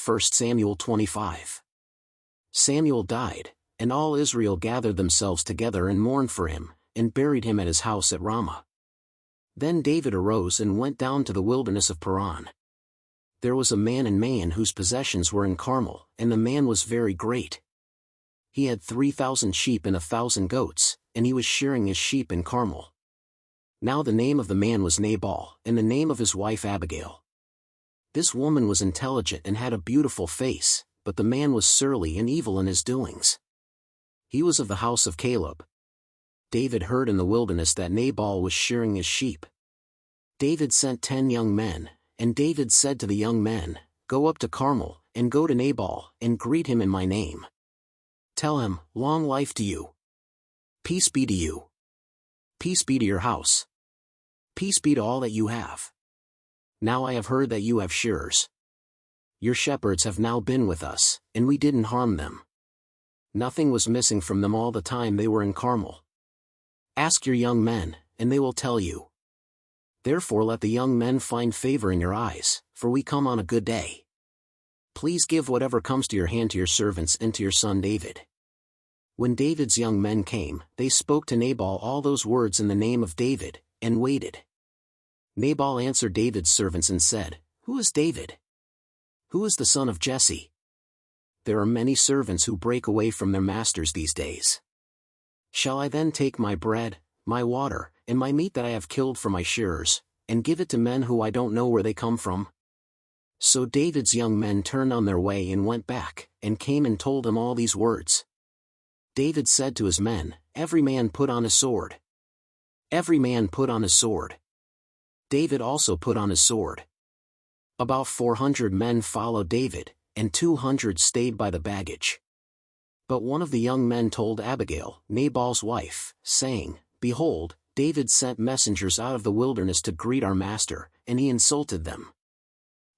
1 Samuel 25. Samuel died, and all Israel gathered themselves together and mourned for him, and buried him at his house at Ramah. Then David arose and went down to the wilderness of Paran. There was a man in Maon whose possessions were in Carmel, and the man was very great. He had 3,000 sheep and 1,000 goats, and he was shearing his sheep in Carmel. Now the name of the man was Nabal, and the name of his wife Abigail. This woman was intelligent and had a beautiful face, but the man was surly and evil in his doings. He was of the house of Caleb. David heard in the wilderness that Nabal was shearing his sheep. David sent 10 young men, and David said to the young men, "Go up to Carmel, and go to Nabal, and greet him in my name. Tell him, 'Long life to you. Peace be to you. Peace be to your house. Peace be to all that you have. Now I have heard that you have shearers. Your shepherds have now been with us, and we didn't harm them. Nothing was missing from them all the time they were in Carmel. Ask your young men, and they will tell you. Therefore let the young men find favor in your eyes, for we come on a good day. Please give whatever comes to your hand to your servants and to your son David.'" When David's young men came, they spoke to Nabal all those words in the name of David, and waited. Nabal answered David's servants and said, "Who is David? Who is the son of Jesse? There are many servants who break away from their masters these days. Shall I then take my bread, my water, and my meat that I have killed for my shearers, and give it to men who I don't know where they come from?" So David's young men turned on their way and went back, and came and told him all these words. David said to his men, "Every man put on his sword." Every man put on his sword. David also put on his sword. About 400 men followed David, and 200 stayed by the baggage. But one of the young men told Abigail, Nabal's wife, saying, "Behold, David sent messengers out of the wilderness to greet our master, and he insulted them.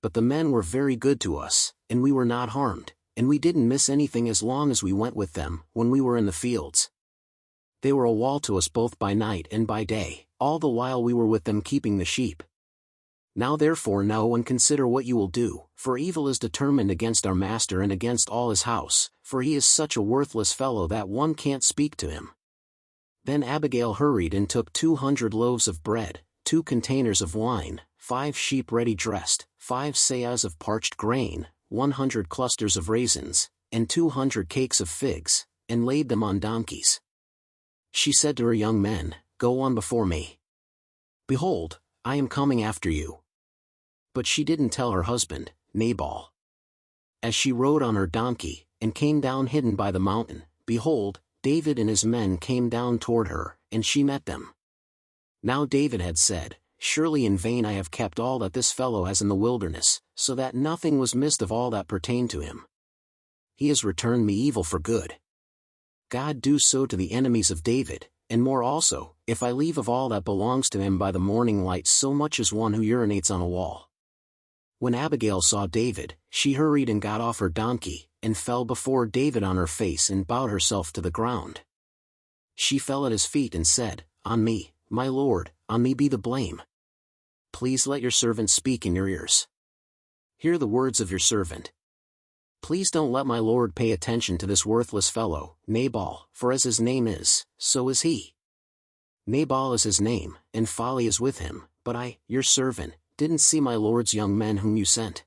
But the men were very good to us, and we were not harmed, and we didn't miss anything as long as we went with them, when we were in the fields. They were a wall to us both by night and by day, all the while we were with them keeping the sheep. Now therefore know and consider what you will do, for evil is determined against our master and against all his house, for he is such a worthless fellow that one can't speak to him." Then Abigail hurried and took 200 loaves of bread, 2 containers of wine, 5 sheep ready dressed, 5 seahs of parched grain, 100 clusters of raisins, and 200 cakes of figs, and laid them on donkeys. She said to her young men, "Go on before me. Behold, I am coming after you." But she didn't tell her husband, Nabal. As she rode on her donkey, and came down hidden by the mountain, behold, David and his men came down toward her, and she met them. Now David had said, "Surely in vain I have kept all that this fellow has in the wilderness, so that nothing was missed of all that pertained to him. He has returned me evil for good. God do so to the enemies of David, and more also, if I leave of all that belongs to him by the morning light so much as one who urinates on a wall." When Abigail saw David, she hurried and got off her donkey, and fell before David on her face and bowed herself to the ground. She fell at his feet and said, "On me, my lord, on me be the blame. Please let your servant speak in your ears. Hear the words of your servant. Please don't let my lord pay attention to this worthless fellow, Nabal, for as his name is, so is he. Nabal is his name, and folly is with him, but I, your servant, didn't see my lord's young men whom you sent.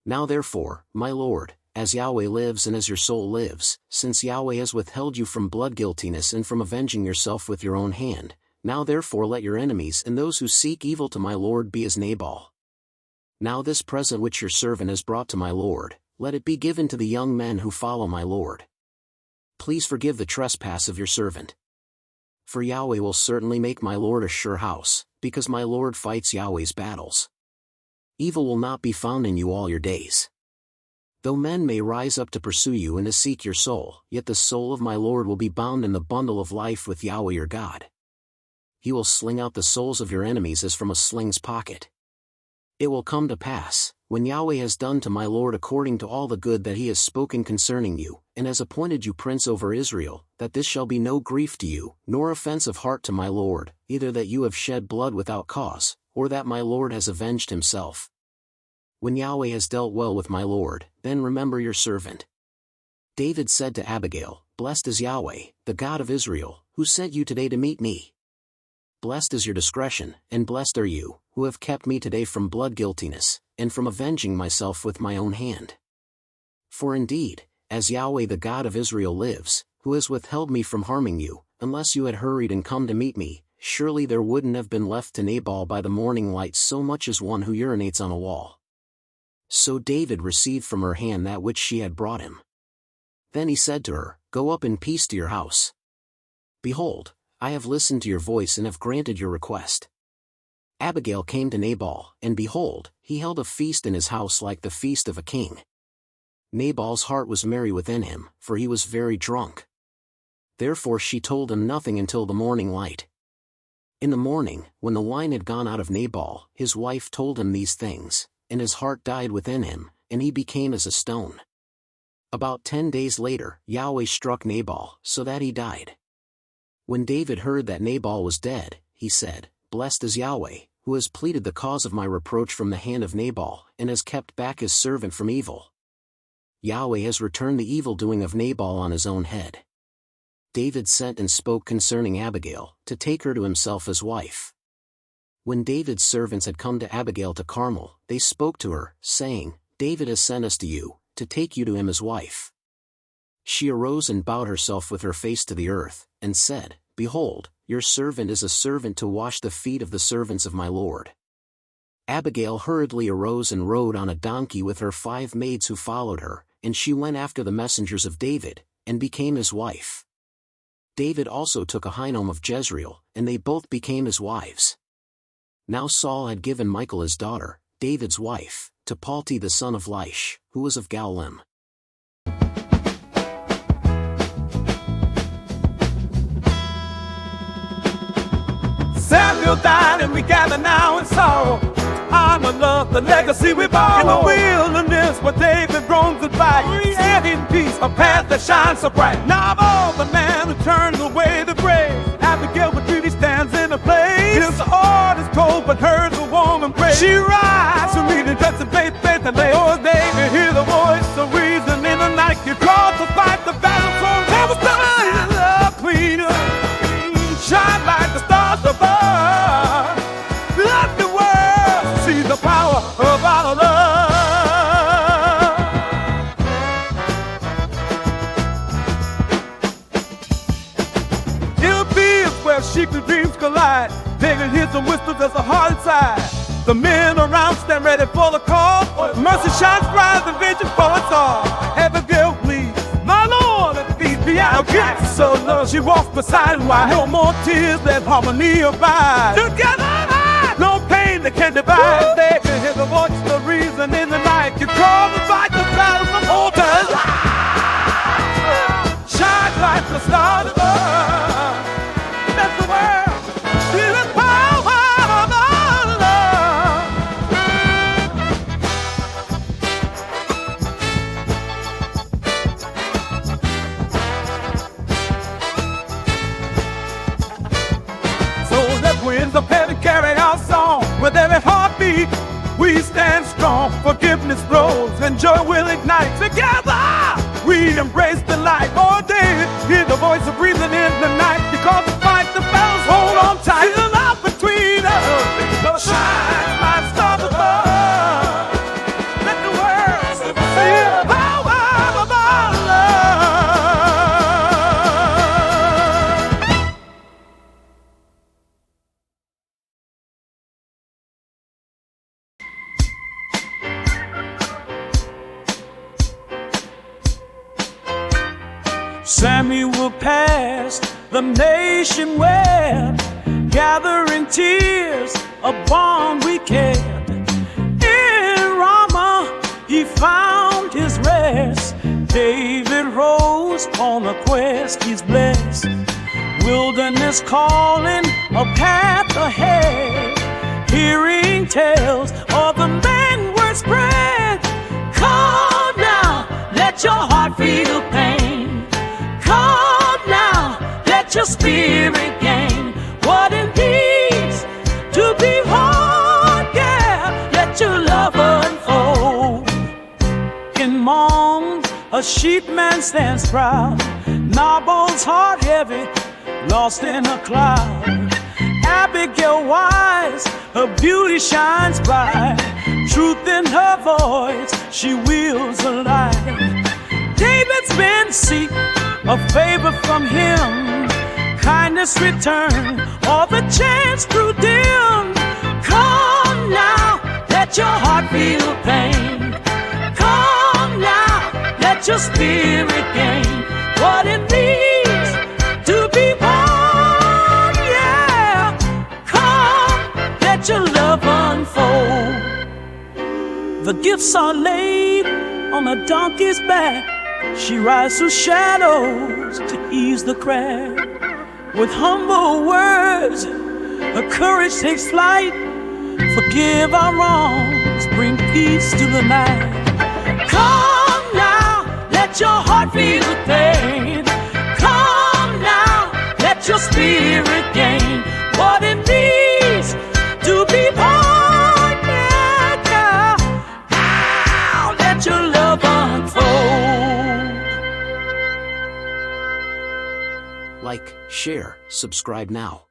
Now therefore, my lord, as Yahweh lives and as your soul lives, since Yahweh has withheld you from blood guiltiness and from avenging yourself with your own hand, now therefore let your enemies and those who seek evil to my lord be as Nabal. Now this present which your servant has brought to my lord, let it be given to the young men who follow my lord. Please forgive the trespass of your servant. For Yahweh will certainly make my lord a sure house, because my lord fights Yahweh's battles. Evil will not be found in you all your days. Though men may rise up to pursue you and to seek your soul, yet the soul of my lord will be bound in the bundle of life with Yahweh your God. He will sling out the souls of your enemies as from a sling's pocket. It will come to pass, when Yahweh has done to my lord according to all the good that he has spoken concerning you, and has appointed you prince over Israel, that this shall be no grief to you, nor offense of heart to my lord, either that you have shed blood without cause, or that my lord has avenged himself. When Yahweh has dealt well with my lord, then remember your servant." David said to Abigail, "Blessed is Yahweh, the God of Israel, who sent you today to meet me. Blessed is your discretion, and blessed are you, who have kept me today from blood guiltiness, and from avenging myself with my own hand. For indeed, as Yahweh the God of Israel lives, who has withheld me from harming you, unless you had hurried and come to meet me, surely there wouldn't have been left to Nabal by the morning light so much as one who urinates on a wall." So David received from her hand that which she had brought him. Then he said to her, "Go up in peace to your house. Behold, I have listened to your voice and have granted your request." Abigail came to Nabal, and behold, he held a feast in his house like the feast of a king. Nabal's heart was merry within him, for he was very drunk. Therefore she told him nothing until the morning light. In the morning, when the wine had gone out of Nabal, his wife told him these things, and his heart died within him, and he became as a stone. About 10 days later, Yahweh struck Nabal, so that he died. When David heard that Nabal was dead, he said, "Blessed is Yahweh, who has pleaded the cause of my reproach from the hand of Nabal, and has kept back his servant from evil. Yahweh has returned the evil-doing of Nabal on his own head." David sent and spoke concerning Abigail, to take her to himself as wife. When David's servants had come to Abigail to Carmel, they spoke to her, saying, "David has sent us to you, to take you to him as wife." She arose and bowed herself with her face to the earth, and said, "Behold, your servant is a servant to wash the feet of the servants of my lord." Abigail hurriedly arose and rode on a donkey with her 5 maids who followed her, and she went after the messengers of David, and became his wife. David also took Ahinoam of Jezreel, and they both became his wives. Now Saul had given Michal his daughter, David's wife, to Palti the son of Laish, who was of Galilee. Samuel died and we gather now in sorrow. Honor, love, the legacy we borrow. In the wilderness where David roams goodbye, and in peace, a path that shines so bright. Now of all the man who turns away the brave, Abigail with beauty stands in a place. His heart is cold, but hers a warm embrace. She rides to read and cuts and faith and lay. Oh, David, hear the voice of reason in the night. You called to fight the battle, so there was time. Love, queen, shine like the stars above. Let the world see the power of our love. In fields where secret dreams collide, David hears some whispers as the heart inside. The men around stand ready for the call. Mercy shines bright, the vision for us all. Abigail, please, my Lord, and feed me out. So love, she walks beside him. Why no more tears, let harmony abide. Together, no pain that can divide. They can hear the voice, the reason in the night. You call the fight, the battle from altars. Shine like the stars above. Let the world see the power of our love. So let winds of heaven carry our song. With every heartbeat, we stand strong. Forgiveness flows and joy will ignite. Together, we embrace the light. Oh, David, hear the voice of reason in the night. Because to fight the battles, hold on tight. See the love between us, shine like stars above. Let the world see the power of our love. Samuel passed the nation where, gathering tears upon we cared. In Ramah he found his rest. David rose on a quest, he's blessed. Wilderness calling, a path ahead. Hearing tales of the man word spread. Come now, let your heart feel pain. Come now, let your spirit gain what it means to be whole. Yeah, let your love unfold. woman moans, a sheepman stands proud. Nabal's heart heavy, lost in a cloud. Abigail wise, her beauty shines bright. Truth in her voice, she wields a light. David's been seek a favor from him. Kindness return, all the chance grew dim. Come now, let your heart feel pain. Come now, let your spirit gain what it means to be born. Yeah, come, let your love unfold. The gifts are laid on a donkey's back. She rides through shadows to ease the crack. With humble words, her courage takes flight. Forgive our wrongs, bring peace to the night. Come now, let your heart feel the pain. Come now, let your spirit gain what it means to be born. Yeah, now let your love unfold. Like, share, subscribe now.